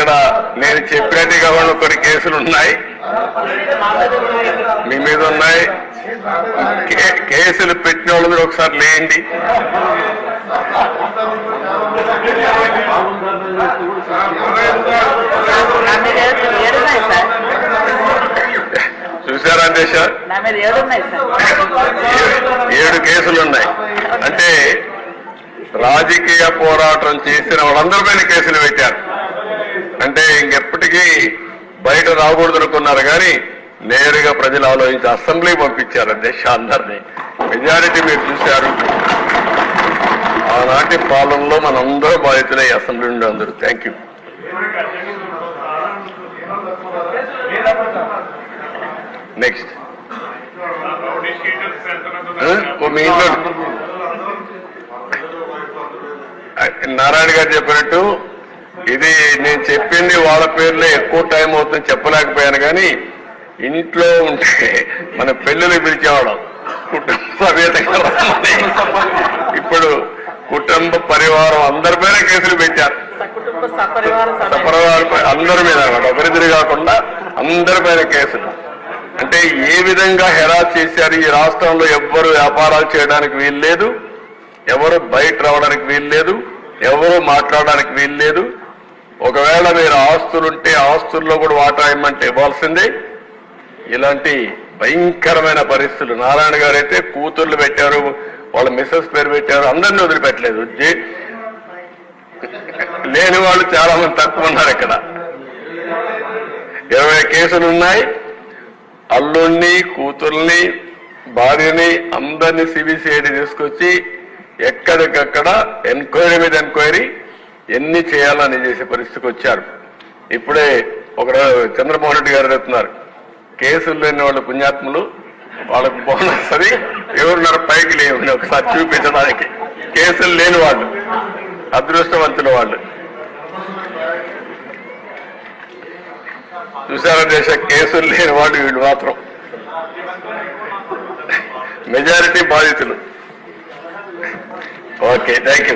ఇక్కడ నేను చెప్పినట్టుగా కొన్ని కేసులు ఉన్నాయి, మీ మీద ఉన్నాయి. కేసులు పెట్టిన వాళ్ళు మీరు ఒకసారి లేండి. చూసారా దేశ 7 కేసులున్నాయి. అంటే రాజకీయ పోరాటం చేసిన వాళ్ళందరిపైన కేసులు పెట్టారు. అంటే ఇంకెప్పటికీ బయట రాకూడదు అనుకున్నారు, కానీ నేరుగా ప్రజలు ఆలోచించి అసెంబ్లీ పంపించారు అధ్యక్ష అందరినీ. మెజారిటీ మీరు చూశారు. ఆనాటి పాలనలో మనందరూ బాధితులే అసెంబ్లీ నుండి అందరూ. Thank you. నెక్స్ట్ మీ ఇంట్లో నారాయణ గారు చెప్పినట్టు ఇది నేను చెప్పింది వాళ్ళ పేర్లే ఎక్కువ టైం అవుతుంది చెప్పలేకపోయాను, కానీ ఇంట్లో ఉంటే మన పెళ్ళిళ్ళు పిలిచేవాళ్ళం కుటుంబ సమేతంగా. ఇప్పుడు కుటుంబ పరివారం అందరిపైన కేసులు పెట్టారు. సపరివారం అందరి మీద ఒకరిద్దరు కాకుండా అందరిపైన కేసులు. అంటే ఏ విధంగా హెరాస్ చేశారు. ఈ రాష్ట్రంలో ఎవ్వరు వ్యాపారాలు చేయడానికి వీల్లేదు, ఎవరు బయట రావడానికి వీల్లేదు, ఎవరు మాట్లాడడానికి వీల్లేదు. ఒకవేళ మీరు ఆస్తులుంటే ఆస్తుల్లో కూడా వాటా ఇమ్మంటే ఇవ్వాల్సిందే. ఇలాంటి భయంకరమైన పరిస్థితులు. నారాయణ గారు అయితే కూతుర్లు పెట్టారు, వాళ్ళ మిస్సెస్ పేరు పెట్టారు, అందరినీ వదిలిపెట్టలేదు. లేని వాళ్ళు చాలా మంది తక్కువ ఉన్నారు. ఇక్కడ 20 కేసులు ఉన్నాయి. అల్లుణ్ణి, కూతుర్ని, భార్యని అందరినీ సిబిసిఐడి తీసుకొచ్చి ఎక్కడికక్కడ ఎంక్వైరీ మీద ఎంక్వైరీ ఎన్ని చేయాలని చేసే పరిస్థితికి వచ్చారు. ఇప్పుడే ఒక చంద్రమోహన్ రెడ్డి గారు చెప్తున్నారు, కేసులు లేని వాళ్ళు పుణ్యాత్ములు, వాళ్ళకు బోనస్ అది ఎవరున్నారు పైకి లేవు ఒకసారి చూపించడానికి. కేసులు లేని వాళ్ళు అదృష్టవంతుల వాళ్ళు. చూసారా దేశ కేసులు లేని వాళ్ళు వీళ్ళు మాత్రం మెజారిటీ బాధితులు. Okay, thank you.